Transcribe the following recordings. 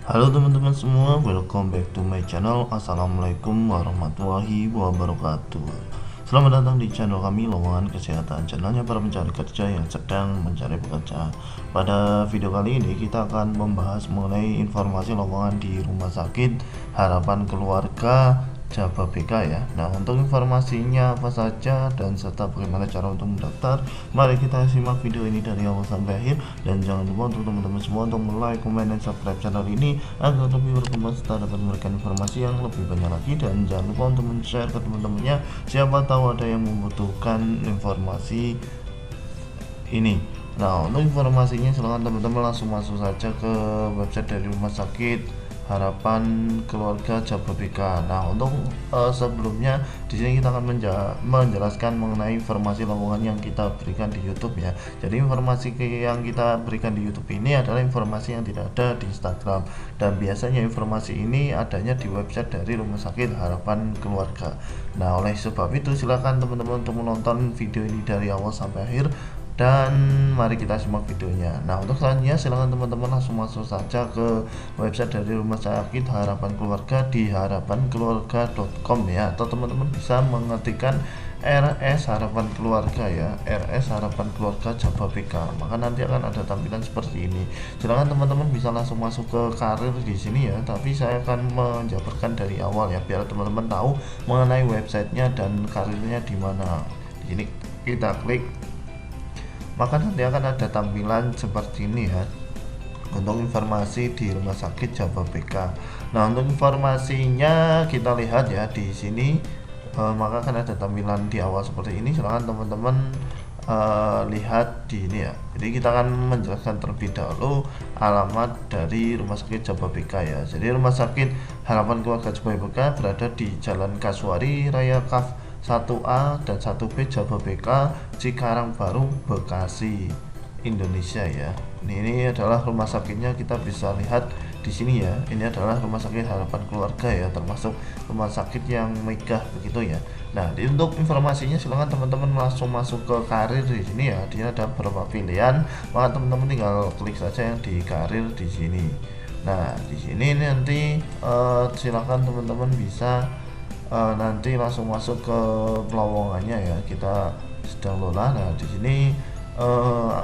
Halo teman-teman semua, welcome back to my channel. Assalamualaikum warahmatullahi wabarakatuh. Selamat datang di channel kami, Lowongan Kesehatan, channelnya para pencari kerja yang sedang mencari pekerjaan. Pada video kali ini kita akan membahas mengenai informasi lowongan di Rumah Sakit Harapan Keluarga Jababeka ya. Nah, untuk informasinya apa saja dan serta bagaimana cara untuk mendaftar, mari kita simak video ini dari awal sampai akhir. Dan jangan lupa untuk teman-teman semua untuk like, komen, dan subscribe channel ini agar lebih berkembang serta dapat memberikan informasi yang lebih banyak lagi. Dan jangan lupa untuk men-share ke teman-temannya, siapa tahu ada yang membutuhkan informasi ini. Nah, untuk informasinya silahkan teman-teman langsung masuk saja ke website dari Rumah Sakit Harapan Keluarga Jababeka. Nah, untuk sebelumnya di sini kita akan menjelaskan mengenai informasi lowongan yang kita berikan di YouTube ya. Jadi informasi yang kita berikan di YouTube ini adalah informasi yang tidak ada di Instagram, dan biasanya informasi ini adanya di website dari Rumah Sakit Harapan Keluarga. Nah, oleh sebab itu silakan teman-teman untuk menonton video ini dari awal sampai akhir, dan mari kita simak videonya. Nah, untuk selanjutnya silahkan teman-teman langsung masuk saja ke website dari Rumah Sakit Harapan Keluarga di harapankeluarga.com ya, atau teman-teman bisa mengetikkan RS Harapan Keluarga ya, RS Harapan Keluarga Jababeka, maka nanti akan ada tampilan seperti ini. Silahkan teman-teman bisa langsung masuk ke karir di sini ya, tapi saya akan menjabarkan dari awal ya, biar teman-teman tahu mengenai websitenya dan karirnya di mana. Di sini kita klik, maka nanti akan ada tampilan seperti ini ya, untuk informasi di Rumah Sakit Jababeka. Nah, untuk informasinya kita lihat ya di sini, maka akan ada tampilan di awal seperti ini. Silahkan teman-teman lihat di ini ya. Jadi kita akan menjelaskan terlebih dahulu alamat dari Rumah Sakit Jababeka ya. Jadi Rumah Sakit Harapan Keluarga Jababeka berada di Jalan Kasuari Raya Kaf 1A dan 1B Jababeka, Cikarang Baru, Bekasi, Indonesia ya. Ini adalah rumah sakitnya, kita bisa lihat di sini ya. Ini adalah Rumah Sakit Harapan Keluarga ya, termasuk rumah sakit yang megah begitu ya. Nah, untuk informasinya silahkan teman-teman langsung masuk ke karir di sini ya. Dia ada beberapa pilihan, maka teman-teman tinggal klik saja yang di karir di sini. Nah, di sini nanti silahkan teman-teman bisa nanti langsung masuk ke lowongannya ya. Kita sedang lola. Nah, di sini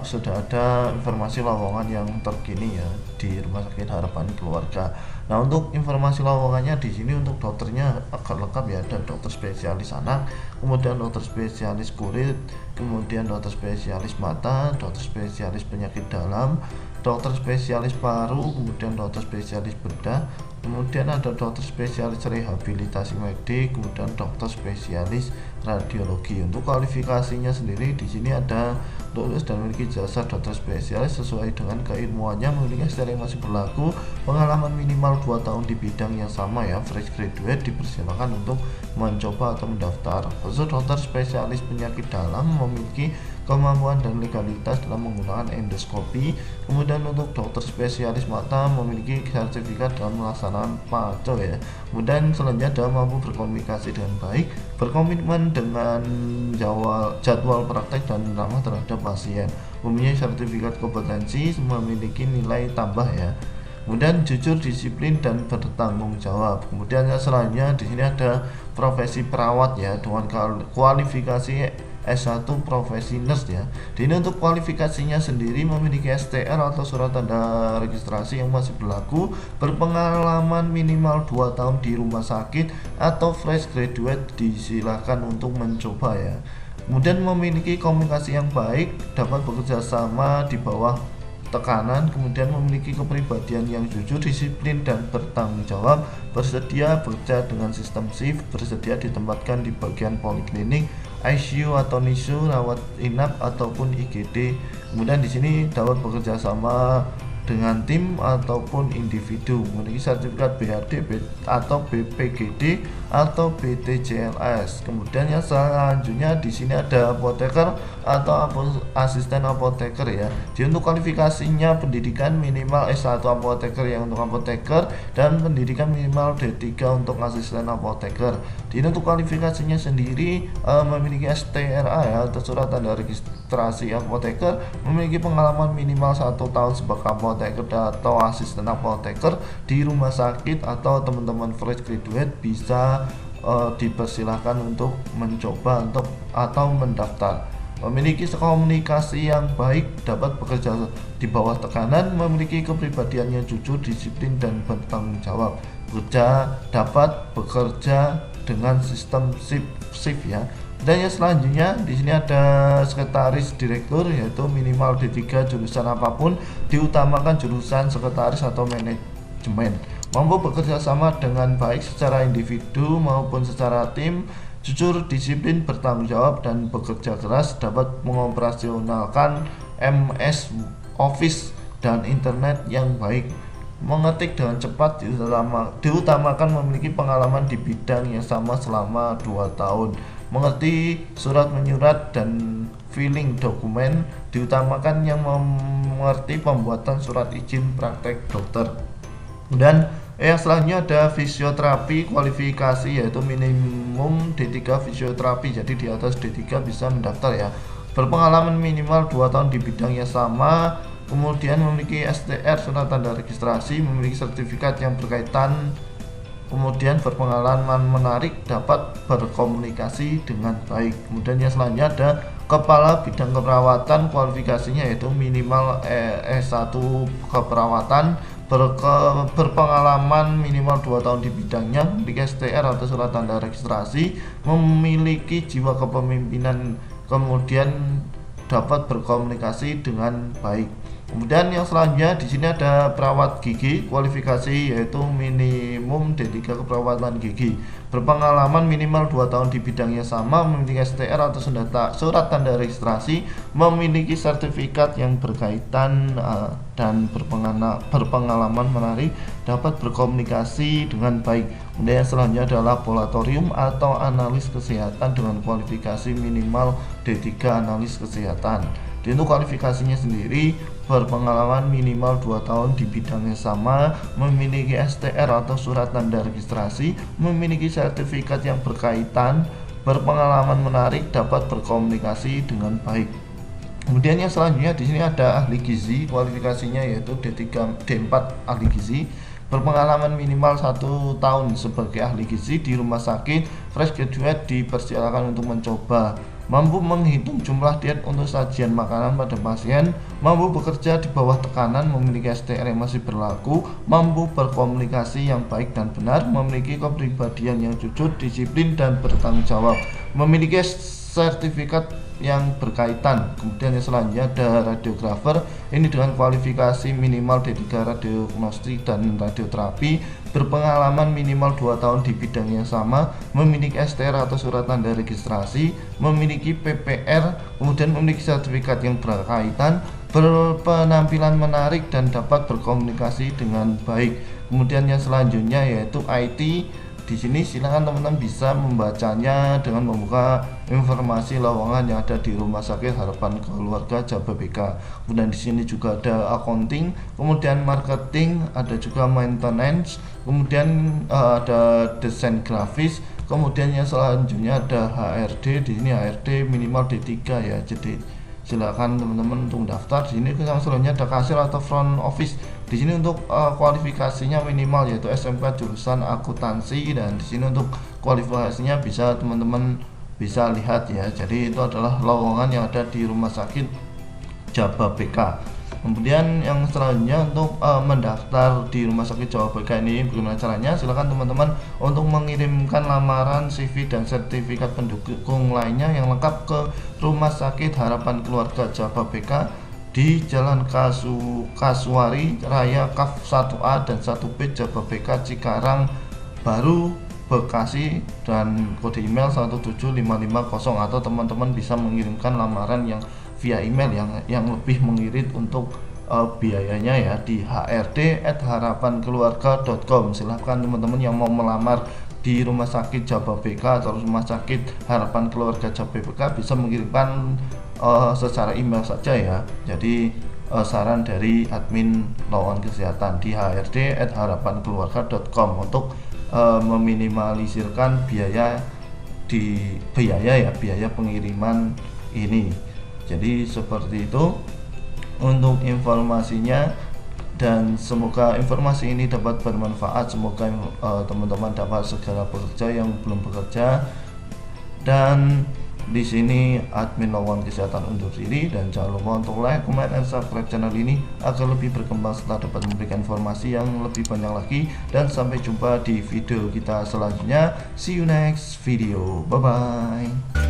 sudah ada informasi lowongan yang terkini ya di Rumah Sakit Harapan Keluarga. Nah, untuk informasi lowongannya di sini untuk dokternya agak lengkap ya, ada dokter spesialis anak, kemudian dokter spesialis kulit, kemudian dokter spesialis mata, dokter spesialis penyakit dalam, dokter spesialis paru, kemudian dokter spesialis bedah, kemudian ada dokter spesialis rehabilitasi medik, kemudian dokter spesialis radiologi. Untuk kualifikasinya sendiri di sini ada lulus dan memiliki jasa dokter spesialis sesuai dengan keilmuannya, memiliki STR yang masih berlaku, pengalaman minimal 2 tahun di bidang yang sama ya, fresh graduate dipersilakan untuk mencoba atau mendaftar. Khusus dokter spesialis penyakit dalam memiliki kemampuan dan legalitas dalam menggunakan endoskopi. Kemudian untuk dokter spesialis mata memiliki sertifikat dalam melaksanakan paco ya. Kemudian selanjutnya adalah mampu berkomunikasi dengan baik, berkomitmen dengan jadwal praktek dan ramah terhadap pasien, mempunyai sertifikat kompetensi, memiliki nilai tambah ya. Kemudian jujur, disiplin, dan bertanggung jawab. Kemudian selanjutnya di sini ada profesi perawat ya, dengan kualifikasi S1 profesi nurse ya. Ini untuk kualifikasinya sendiri memiliki STR atau surat tanda registrasi yang masih berlaku, berpengalaman minimal 2 tahun di rumah sakit atau fresh graduate disilahkan untuk mencoba ya. Kemudian memiliki komunikasi yang baik, dapat bekerja sama di bawah tekanan, kemudian memiliki kepribadian yang jujur, disiplin, dan bertanggung jawab, bersedia bekerja dengan sistem shift, bersedia ditempatkan di bagian poliklinik, ICU atau NICU, rawat inap ataupun IGD. Kemudian di sini dapat bekerja sama dengan tim ataupun individu, memiliki sertifikat BHD atau BPGD atau BTJLS. Kemudian yang selanjutnya di sini ada apoteker atau asisten apoteker ya. Jadi untuk kualifikasinya pendidikan minimal S1 apoteker yang untuk apoteker, dan pendidikan minimal D3 untuk asisten apoteker. Jadi untuk kualifikasinya sendiri memiliki STRA ya, atau surat tanda registrasi apoteker, memiliki pengalaman minimal 1 tahun sebagai apoteker apoteker atau asisten apoteker di rumah sakit atau teman-teman fresh graduate bisa dipersilahkan untuk mencoba atau mendaftar. Memiliki komunikasi yang baik, dapat bekerja di bawah tekanan, memiliki kepribadian yang jujur, disiplin dan bertanggung jawab. Dapat bekerja dengan sistem shift ya. Dan yang selanjutnya di sini ada sekretaris direktur, yaitu minimal D3 jurusan apapun, diutamakan jurusan sekretaris atau manajemen. Mampu bekerja sama dengan baik secara individu maupun secara tim, jujur, disiplin, bertanggung jawab dan bekerja keras, dapat mengoperasionalkan MS Office dan internet yang baik, mengetik dengan cepat, diutamakan memiliki pengalaman di bidang yang sama selama 2 tahun, mengerti surat menyurat dan filing dokumen, diutamakan yang mengerti pembuatan surat izin praktek dokter. Dan yang selanjutnya ada fisioterapi, kualifikasi yaitu minimum D3 fisioterapi, jadi di atas D3 bisa mendaftar ya. Berpengalaman minimal 2 tahun di bidang yang sama, kemudian memiliki STR surat tanda registrasi, memiliki sertifikat yang berkaitan, kemudian berpengalaman menarik, dapat berkomunikasi dengan baik. Kemudian yang selanjutnya ada kepala bidang keperawatan, kualifikasinya yaitu minimal S1 keperawatan, berpengalaman minimal 2 tahun di bidangnya, memiliki STR atau surat tanda registrasi, memiliki jiwa kepemimpinan, kemudian dapat berkomunikasi dengan baik. Kemudian yang selanjutnya di sini ada perawat gigi, kualifikasi yaitu minimum D3 keperawatan gigi, berpengalaman minimal 2 tahun di bidang yang sama, memiliki STR atau surat tanda registrasi, memiliki sertifikat yang berkaitan dan berpengalaman menarik, dapat berkomunikasi dengan baik. Kemudian yang selanjutnya adalah laboratorium atau analis kesehatan dengan kualifikasi minimal D3 analis kesehatan. Untuk kualifikasinya sendiri, berpengalaman minimal 2 tahun di bidang yang sama, memiliki STR atau surat tanda registrasi, memiliki sertifikat yang berkaitan, berpengalaman menarik, dapat berkomunikasi dengan baik. Kemudian yang selanjutnya di sini ada ahli gizi, kualifikasinya yaitu D4 ahli gizi, berpengalaman minimal 1 tahun sebagai ahli gizi di rumah sakit, fresh graduate dipersilakan untuk mencoba. Mampu menghitung jumlah diet untuk sajian makanan pada pasien, mampu bekerja di bawah tekanan, memiliki STR yang masih berlaku, mampu berkomunikasi yang baik dan benar, memiliki kepribadian yang jujur, disiplin dan bertanggung jawab, memiliki sertifikat yang berkaitan. Kemudian yang selanjutnya ada radiografer, ini dengan kualifikasi minimal D3 radiognostik dan radioterapi, berpengalaman minimal 2 tahun di bidang yang sama, memiliki STR atau surat tanda registrasi, memiliki PPR, kemudian memiliki sertifikat yang berkaitan, berpenampilan menarik dan dapat berkomunikasi dengan baik. Kemudian yang selanjutnya yaitu IT. Di sini silakan teman-teman bisa membacanya dengan membuka informasi lowongan yang ada di Rumah Sakit Harapan Keluarga Jababeka. Kemudian di sini juga ada accounting, kemudian marketing, ada juga maintenance, kemudian ada desain grafis, kemudian yang selanjutnya ada HRD. Di sini HRD minimal D3 ya. Jadi silakan teman-teman untuk daftar. Di sini selanjutnya ada kasir atau front office. Di sini untuk kualifikasinya minimal yaitu SMK jurusan akuntansi, dan di sini untuk kualifikasinya bisa teman-teman bisa lihat ya. Jadi itu adalah lowongan yang ada di Rumah Sakit Jababeka. Kemudian yang selanjutnya untuk mendaftar di Rumah Sakit Jababeka ini bagaimana caranya? Silakan teman-teman untuk mengirimkan lamaran, CV dan sertifikat pendukung lainnya yang lengkap ke Rumah Sakit Harapan Keluarga Jababeka di Jalan Kasuari Raya Kaf 1A dan 1B Jababeka Cikarang Baru Bekasi, dan kode email 17550, atau teman-teman bisa mengirimkan lamaran yang via email yang lebih mengirit untuk biayanya ya di hrd@harapankeluarga.com. Silahkan teman-teman yang mau melamar di Rumah Sakit Jababeka atau Rumah Sakit Harapan Keluarga Jababeka bisa mengirimkan secara email saja ya. Jadi saran dari admin lowongan kesehatan di hrd@harapankeluarga.com untuk meminimalisirkan biaya pengiriman ini. Jadi seperti itu untuk informasinya. dan semoga informasi ini dapat bermanfaat. Semoga teman-teman dapat segera bekerja yang belum bekerja. Dan di sini admin lowongan kesehatan undur diri, dan jangan lupa untuk like, comment, dan subscribe channel ini agar lebih berkembang serta dapat memberikan informasi yang lebih banyak lagi. Dan sampai jumpa di video kita selanjutnya. See you next video. Bye bye.